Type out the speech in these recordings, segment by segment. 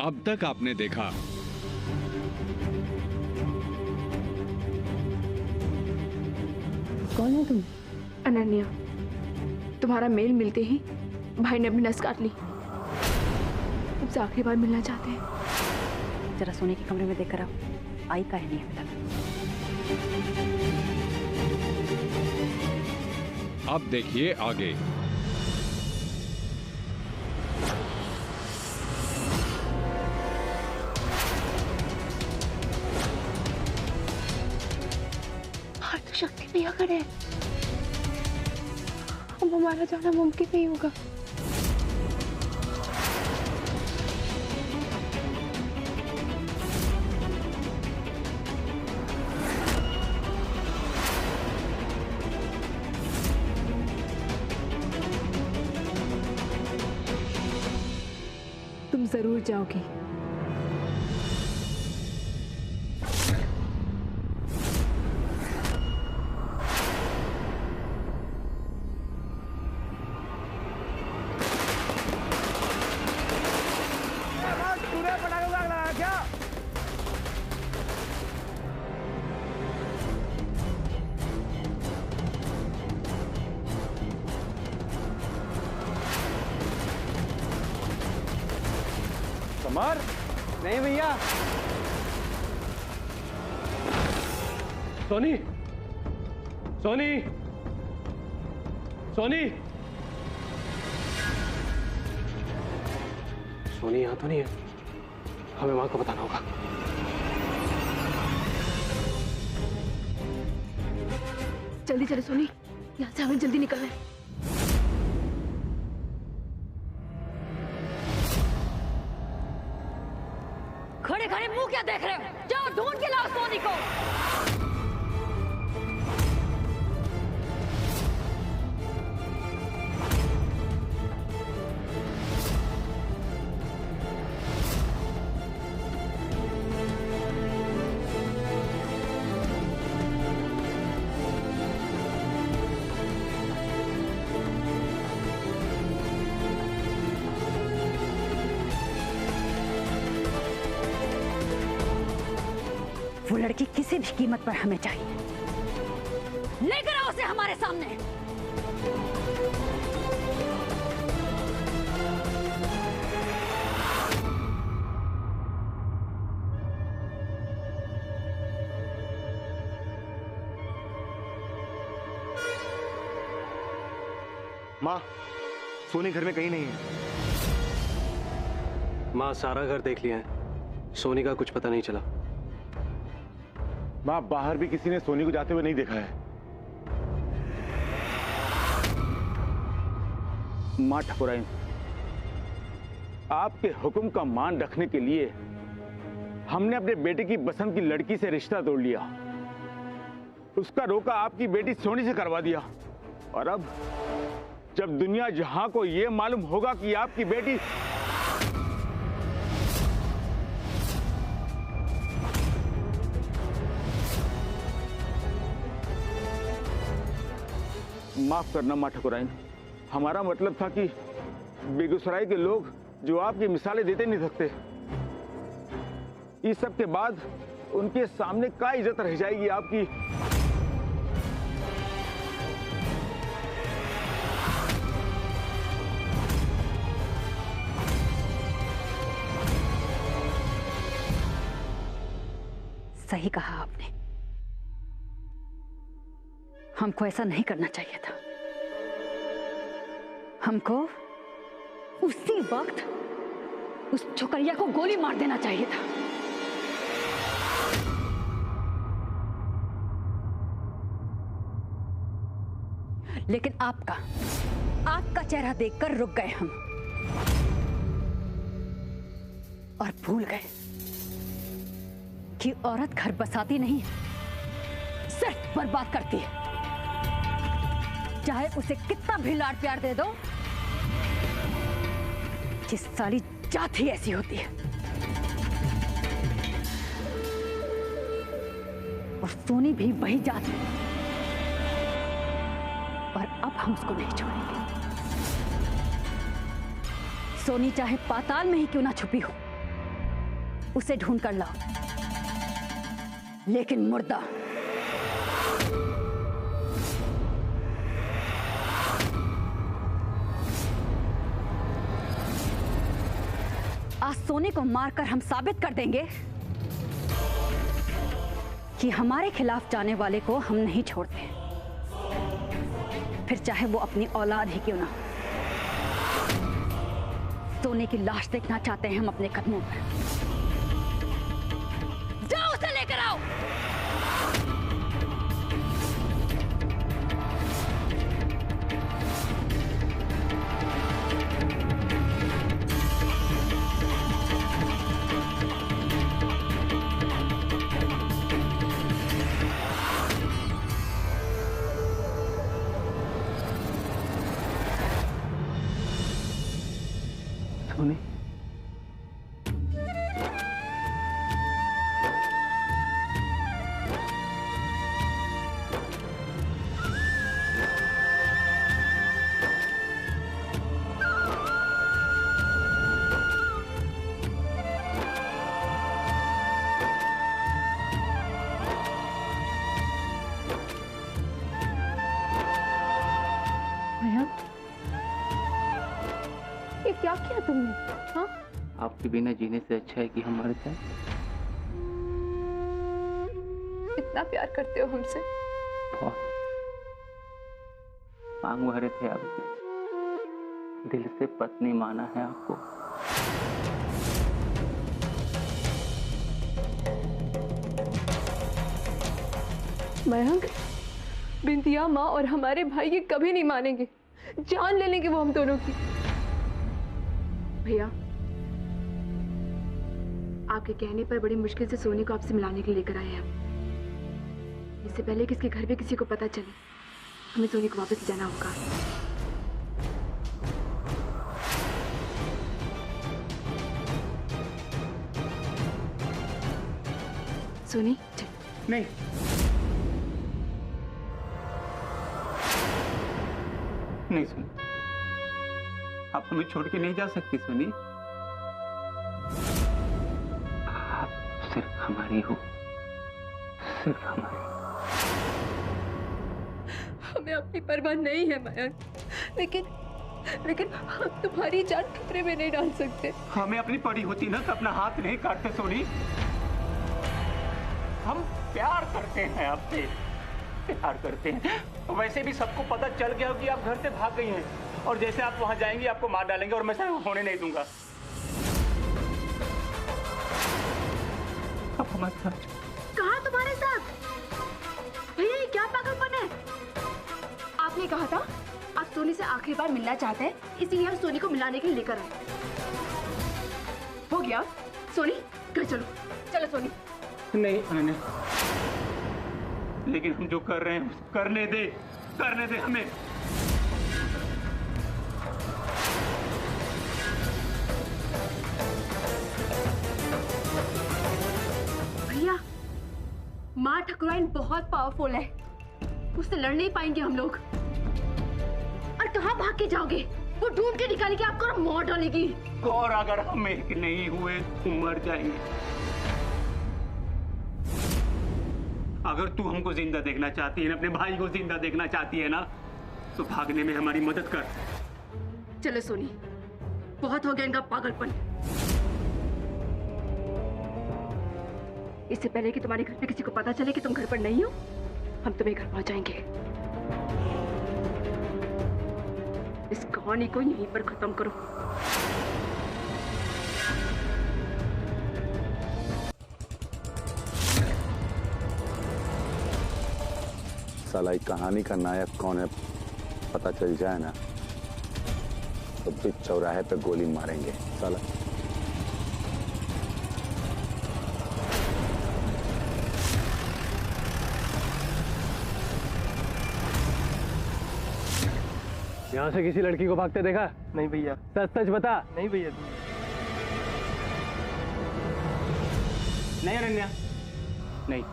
अब तक आपने देखा। कौन है तुम? अनन्या, तुम्हारा मेल मिलते ही भाई ने अपनी नस काट ली। तुमसे आखिरी बार मिलना चाहते हैं। जरा सोने के कमरे में देखकर आओ, आई का है नहीं अभी तक। अब देखिए आगे। तो शक्ति भैया खड़े हैं। अब हमारा जाना मुमकिन नहीं होगा। तुम जरूर जाओगी। समर, नहीं भैया। सोनी, सोनी, सोनी, सोनी यहाँ तो नहीं है। हमें माँ को बताना होगा। जल्दी चलो सोनी, यहाँ से हमें जल्दी निकलना है। खड़े खड़े मुंह क्या देख रहे हो? जाओ ढूंढ के लाओ सोनी को। वो लड़की किसी भी कीमत पर हमें चाहिए। लेकर आओ उसे हमारे सामने। माँ, सोनी घर में कहीं नहीं है। माँ, सारा घर देख लिया है, सोनी का कुछ पता नहीं चला। माँ, बाहर भी किसी ने सोनी को जाते हुए नहीं देखा है। माँ ठकुराइन, आपके हुक्म का मान रखने के लिए हमने अपने बेटे की बसंत की लड़की से रिश्ता तोड़ लिया। उसका रोका आपकी बेटी सोनी से करवा दिया। और अब जब दुनिया जहां को यह मालूम होगा कि आपकी बेटी माफ करना माँ ठकुराइन, हमारा मतलब था कि बेगूसराय के लोग जो आपकी मिसालें देते नहीं सकते, इस सब के बाद उनके सामने क्या इज्जत रह जाएगी आपकी। सही कहा आपने, हमको ऐसा नहीं करना चाहिए था। हमको उसी वक्त उस छोकरिया को गोली मार देना चाहिए था। लेकिन आपका चेहरा देखकर रुक गए हम और भूल गए कि औरत घर बसाती नहीं, सिर्फ बर्बाद करती है। चाहे उसे कितना भी लाड प्यार दे दो, जिस साली जात ही ऐसी होती है। और सोनी भी वही जात है, और अब हम उसको नहीं छोड़ेंगे। सोनी चाहे पाताल में ही क्यों ना छुपी हो, उसे ढूंढ कर लाओ, लेकिन मुर्दा आज सोने को मारकर हम साबित कर देंगे कि हमारे खिलाफ जाने वाले को हम नहीं छोड़ते, फिर चाहे वो अपनी औलाद ही क्यों ना। सोने की लाश देखना चाहते हैं हम अपने कदमों पर। जाओ उसे लेकर आओ। सोनी, ये क्या किया तुमने? हाँ, आपके बिना जीने से अच्छा है कि हम मर जाएं। इतना प्यार करते हो हमसे? बहुत मांग भरे थे आपसे, दिल से पत्नी माना है आपको। मयंक, बिंदिया माँ और हमारे भाई ये कभी नहीं मानेंगे। जान ले लेंगे वो हम दोनों की। भैया, आपके कहने पर बड़ी मुश्किल से सोनी को आपसे मिलाने के लिए लेकर आए हैं। इससे पहले कि इसके घर पे किसी को पता चले, हमें सोनी को वापस जाना होगा। सोनी, चल। नहीं, नहीं सुनी, आप हमें छोड़ के नहीं जा सकती सोनी। आप सिर्फ हमारी हो, सिर्फ हमारी। हमें अपनी परवाह नहीं है मयंक, लेकिन हम तुम्हारी जान खतरे में नहीं डाल सकते। हमें अपनी पड़ी होती ना तो अपना हाथ नहीं काटते सोनी। हम प्यार करते हैं आपसे, प्यार करते हैं। वैसे भी सबको पता चल गया हो कि आप घर से भाग गई हैं, और जैसे आप वहां जाएंगी आपको मार डालेंगे, और मैं सर होने नहीं दूंगा। आप हमारे साथ। कहा तुम्हारे साथ? भैया ये क्या पागलपन है? आपने कहा था आप सोनी से आखिरी बार मिलना चाहते हैं, इसीलिए हम सोनी को मिलाने के लिए लेकर आए। हो गया सोनी, घर चलो। चलो सोनी। नहीं नहीं, लेकिन हम जो कर रहे हैं करने दे हमें। भैया, माँ ठकुराइन बहुत पावरफुल है, उससे लड़ नहीं पाएंगे हम लोग। और कहाँ भाग के जाओगे? वो ढूंढ के निकालेगी आपको और मार डालेगी। और अगर हम एक नहीं हुए तो मर जाएंगे। अगर तू हमको जिंदा देखना चाहती है ना, अपने भाई को जिंदा देखना चाहती है ना, तो भागने में हमारी मदद कर। चलो सोनी, बहुत हो गया इनका पागलपन। इससे पहले कि तुम्हारे घर पे किसी को पता चले कि तुम घर पर नहीं हो, हम तुम्हें घर पहुंचाएंगे। इस कहानी को यहीं पर खत्म करो। साला एक कहानी का नायक कौन है पता चल जाए ना, तो बीच चौराहे पे गोली मारेंगे साला। यहाँ से किसी लड़की को भागते देखा? नहीं भैया। सच सच बता। नहीं भैया। नहीं अरण्या, नहीं।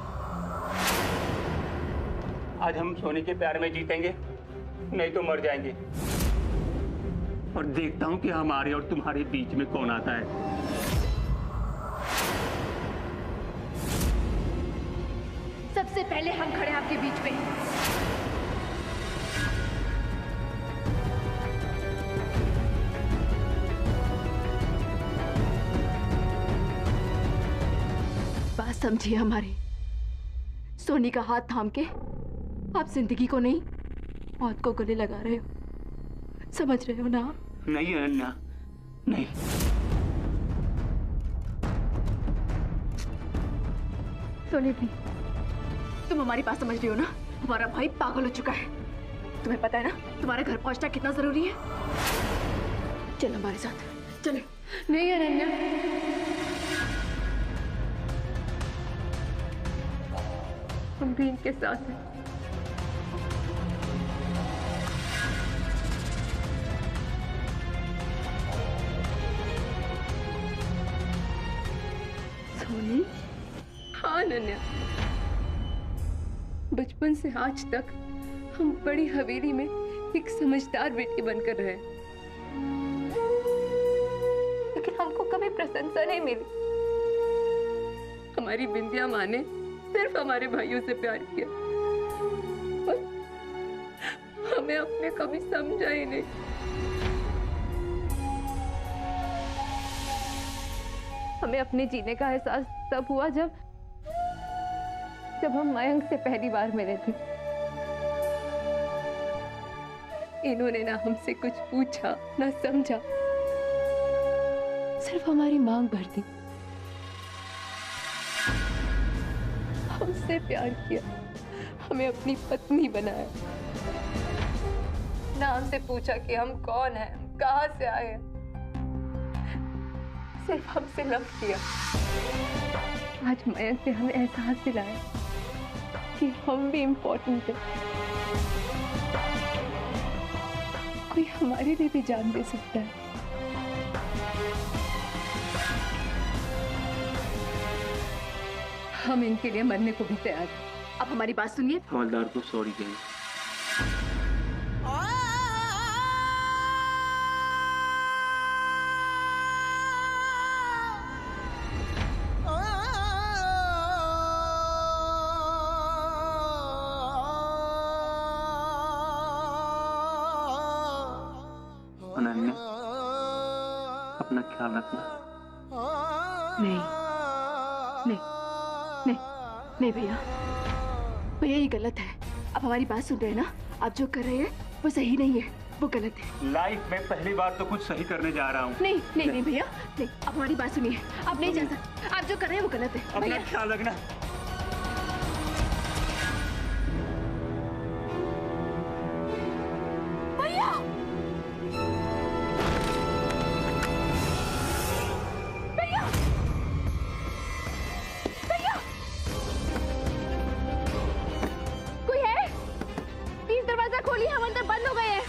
आज हम सोनी के प्यार में जीतेंगे, नहीं तो मर जाएंगे। और देखता हूं कि हमारे और तुम्हारे बीच में कौन आता है। पहले हम खड़े हैं आपके बीच में। बात समझिए हमारी। सोनी का हाथ थाम के आप जिंदगी को नहीं, मौत को गले लगा रहे हो। समझ रहे हो ना? नहीं अनन्या, नहीं। सोनी भी, तुम हमारी बात समझ रही हो ना? हमारा भाई पागल हो चुका है। तुम्हें पता है ना तुम्हारे घर पहुंचना कितना जरूरी है? चलो हमारे साथ, चलो। नहीं अनन्या, हम भी इनके साथ हैं। सोनी? हाँ अनन्या, बचपन से आज तक हम बड़ी हवेली में एक समझदार बेटी बनकर रहे, लेकिन हमको कभी प्रशंसा नहीं मिली। हमारी बिंदिया माँ ने सिर्फ हमारे भाइयों से प्यार किया और हमें अपने कभी समझा ही नहीं। हमें अपने जीने का एहसास तब हुआ जब हम मयंक से पहली बार मिले थे। इन्होंने ना हमसे कुछ पूछा ना समझा, सिर्फ हमारी मांग भर दी। हमसे प्यार किया, हमें अपनी पत्नी बनाया, ना हमसे पूछा कि हम कौन हैं, कहां से आए हैं। सिर्फ हमसे लव किया। आज मयंक ने हमें एहसास दिलाया कि हम भी इम्पोर्टेंट हैं। कोई हमारे लिए भी जान दे सकता है। हम इनके लिए मरने को भी तैयार हैं। अब हमारी बात सुनिए। हवलदार को सॉरी कहिए। अनन्या, अपना ख्याल रखना। नहीं नहीं नहीं नहीं भैया, भैया ये गलत है। आप हमारी बात सुन रहे हैं ना? आप जो कर रहे हैं वो सही नहीं है, वो गलत है। लाइफ में पहली बार तो कुछ सही करने जा रहा हूँ। नहीं नहीं नहीं भैया, नहीं। आप हमारी बात सुनिए। आप नहीं जा सकते। आप जो कर रहे हैं वो गलत है। अपना ख्याल रखना। भैया, भैया, भैया, कोई है? प्लीज दरवाजा खोलिए, हम अंदर बंद हो गए हैं।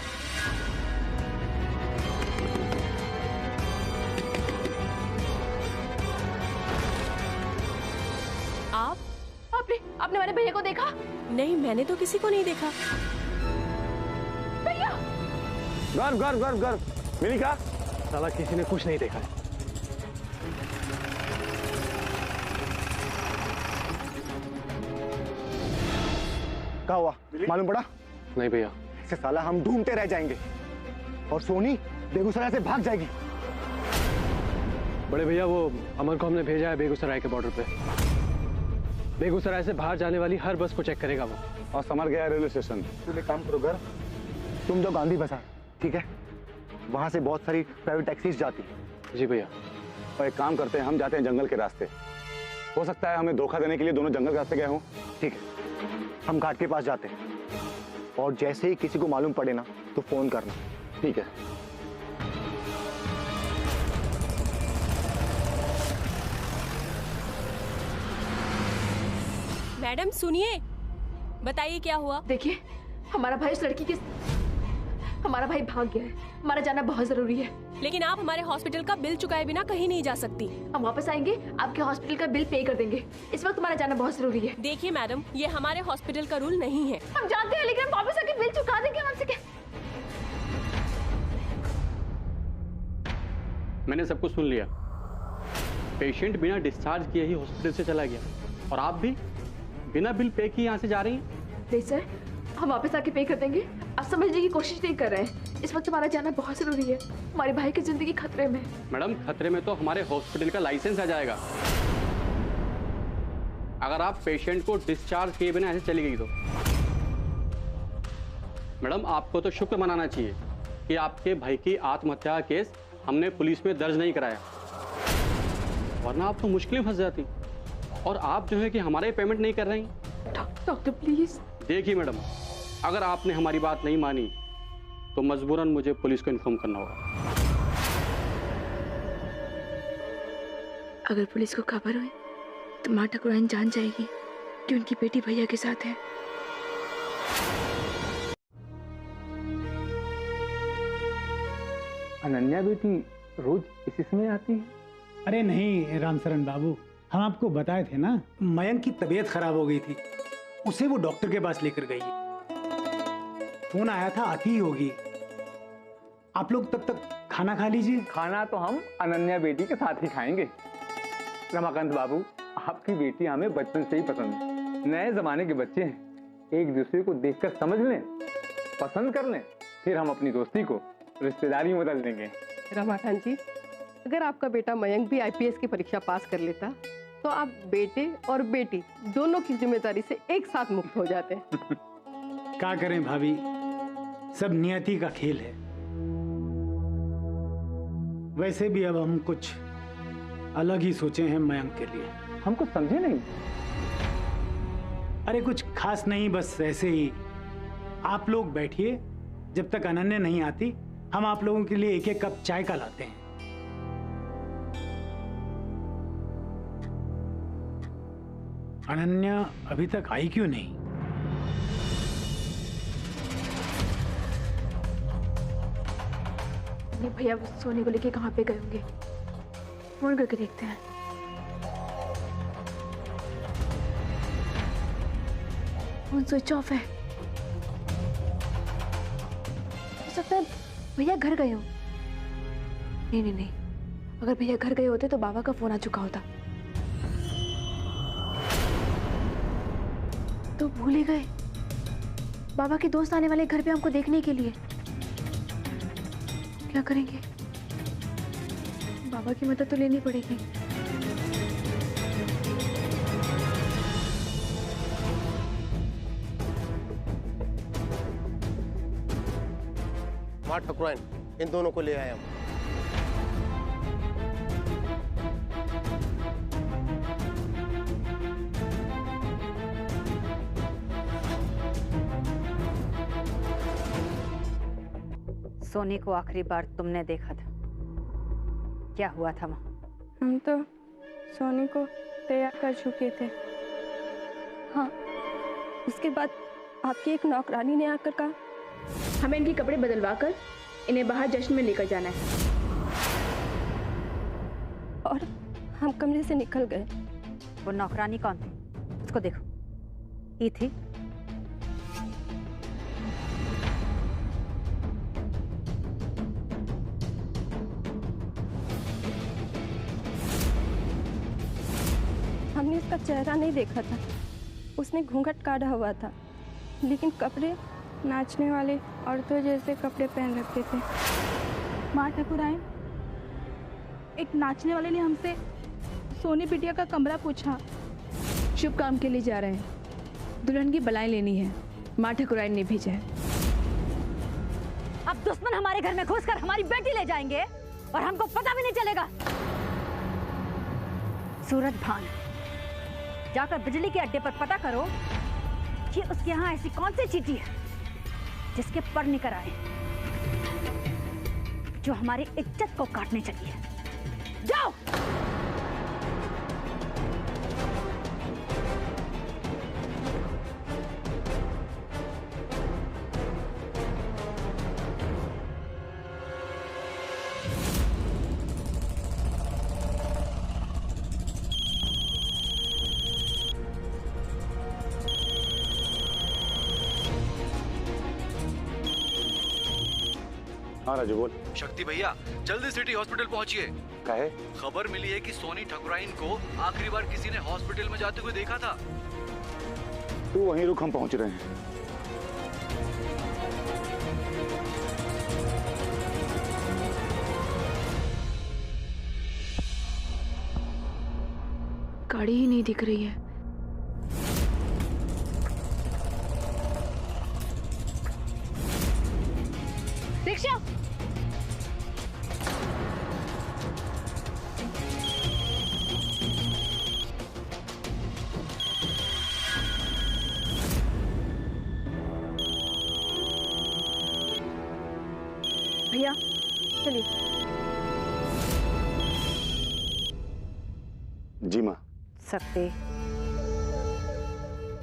आपने हमारे भैया को देखा? नहीं, मैंने तो किसी को नहीं देखा। भैया! गर्व गर्व गर्व गर्व मिली का? साला किसी ने कुछ नहीं देखा है। क्या हुआ मालूम पड़ा? नहीं भैया। ऐसे साला हम ढूंढते रह जाएंगे और सोनी बेगूसराय से भाग जाएगी। बड़े भैया, वो अमन को हमने भेजा है बेगूसराय के बॉर्डर पे। बेगूसराय से बाहर जाने वाली हर बस को चेक करेगा वो। और समर गया रेलवे स्टेशन। तुम एक काम करो घर, तुम जो गांधी बाजार, ठीक है, वहां से बहुत सारी प्राइवेट टैक्सीज जाती है। जी भैया। और एक काम करते हैं, हम जाते हैं जंगल के रास्ते। हो सकता है हमें धोखा देने के लिए दोनों जंगल के रास्ते गए हों। ठीक है, हम घाट के पास जाते हैं और जैसे ही किसी को मालूम पड़े ना तो फोन करना। ठीक है। मैडम सुनिए, बताइए क्या हुआ? देखिए, हमारा भाई उस लड़की के, हमारा भाई भाग गया है। हमारा जाना बहुत जरूरी है। लेकिन आप हमारे हॉस्पिटल का बिल चुकाए बिना कहीं नहीं जा सकती। हम वापस आएंगे, आपके हॉस्पिटल का बिल पे कर देंगे। इस वक्त हमारा जाना बहुत जरूरी है। देखिए मैडम, ये हमारे हॉस्पिटल का रूल नहीं है। हम जानते हैं, लेकिन हम वापस आके बिल चुका देंगे। हमसे क्या? मैंने सब कुछ सुन लिया। पेशेंट बिना डिस्चार्ज किए ही हॉस्पिटल से चला गया और आप भी बिना बिल पे किए यहाँ से जा रही हैं? नहीं सर, हम वापस आके पे कर देंगे। आप समझने की कोशिश नहीं कर रहे हैं। इस वक्त हमारा जाना बहुत जरूरी है। हमारे भाई की जिंदगी खतरे में है। मैडम, खतरे में तो हमारे हॉस्पिटल का लाइसेंस आ जाएगा अगर आप पेशेंट को डिस्चार्ज किए बिना ऐसे चली गई तो। मैडम, आपको तो शुक्र मनाना चाहिए कि आपके भाई की आत्महत्या का केस हमने पुलिस में दर्ज नहीं कराया, वरना आप तो मुश्किल में फंस जाती। और आप जो है कि हमारे पेमेंट नहीं कर रही। Doctor please. देखिए मैडम, अगर आपने हमारी बात नहीं मानी तो मजबूरन मुझे पुलिस को इन्फॉर्म करना होगा। अगर पुलिस को खबर हुई तो माँ ठकुराइन जान जाएगी कि उनकी बेटी भैया के साथ है। अनन्या बेटी रोज इसी समय आती है? अरे नहीं रामशरण बाबू, हम आपको बताए थे ना, मयंक की तबीयत खराब हो गई थी, उसे वो डॉक्टर के पास लेकर गई। फोन आया था आती ही होगी। आप लोग तब तक खाना खा लीजिए। खाना तो हम अनन्या बेटी के साथ ही खाएंगे। रमाकांत बाबू, आपकी बेटी हमें बचपन से ही पसंद है। नए जमाने के बच्चे हैं, एक दूसरे को देखकर समझ लें, पसंद कर लें, फिर हम अपनी दोस्ती को रिश्तेदारी में बदल देंगे। रमाकांत जी, अगर आपका बेटा मयंक भी आईपीएस की परीक्षा पास कर लेता तो आप बेटे और बेटी दोनों की जिम्मेदारी से एक साथ मुक्त हो जाते। क्या करें भाभी, सब नियति का खेल है। वैसे भी अब हम कुछ अलग ही सोचे हैं मयंक के लिए। हम कुछ समझे नहीं। अरे कुछ खास नहीं, बस ऐसे ही। आप लोग बैठिए, जब तक अनन्या नहीं आती हम आप लोगों के लिए एक एक कप चाय का लाते हैं। अनन्या अभी तक आई क्यों नहीं? भैया सोनी को लेके कहाँ पे गए होंगे, फोन करके देखते हैं। फोन स्विच ऑफ है। हो सकता है भैया घर गए हो। नहीं नहीं नहीं, अगर भैया घर गए होते तो बाबा का फोन आ चुका होता। तो भूल ही गए, बाबा के दोस्त आने वाले घर पे हमको देखने के लिए। क्या करेंगे? बाबा की मदद तो लेनी पड़ेगी। माँ ठकुराइन, इन दोनों को ले आया हूं। सोनी को आखिरी बार तुमने देखा था, क्या हुआ था वहाँ? हम तो सोनी को तैयार कर चुके थे। हाँ, उसके बाद आपकी एक नौकरानी ने आकर कहा हमें इनके कपड़े बदलवा कर इन्हें बाहर जश्न में लेकर जाना है। और हम कमरे से निकल गए। वो नौकरानी कौन थी? उसको देखो। ये थी? हमने उसका चेहरा नहीं देखा था, उसने घूंघट काढ़ा हुआ था, लेकिन कपड़े नाचने वाले औरतों जैसे कपड़े पहन रखे थे। माँ ठकुराइन, एक नाचने वाले ने हमसे सोनी बिटिया का कमरा पूछा। शुभ काम के लिए जा रहे हैं, दुल्हन की बलाई लेनी है। माँ ठकुराइन ने भेजा है। अब दुश्मन हमारे घर में घुसकर हमारी बेटी ले जाएंगे और हमको पता भी नहीं चलेगा। सूरज भान, जाकर बिजली के अड्डे पर पता करो कि उसके यहाँ ऐसी कौन सी चीटी है जिसके पर निकल आए, जो हमारी इज्जत को काटने चली है। जाओ। हाँ राजू बोल। शक्ति भैया, जल्दी सिटी हॉस्पिटल पहुंचिए। काहे? खबर मिली है कि सोनी ठकुराइन को आखिरी बार किसी ने हॉस्पिटल में जाते हुए देखा था। तू वहीं रुक, हम पहुंच रहे हैं। गाड़ी ही नहीं दिख रही है। रिक्शा! भैया चलिए। जी माँ। सकते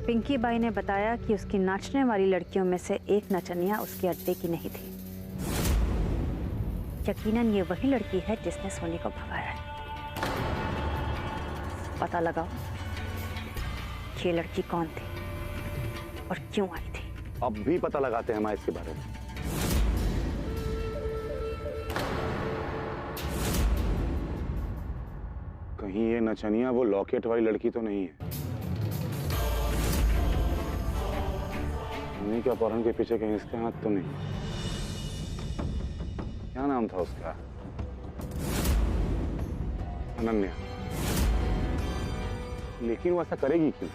पिंकी बाई ने बताया कि उसकी नाचने वाली लड़कियों में से एक नचनिया उसके अड्डे की नहीं थी। यकीनन ये वही लड़की है जिसने सोनी को भगाया है। पता लगाओ ये लड़की कौन थी और क्यों आई थी। अब भी पता लगाते हैं माँ इसके बारे में। कहीं ये नचनिया वो लॉकेट वाली लड़की तो नहीं है। सोनी के अपहरण के पीछे कहीं इसके हाथ तो नहीं। क्या नाम था उसका? अनन्या। लेकिन वो ऐसा करेगी क्यों?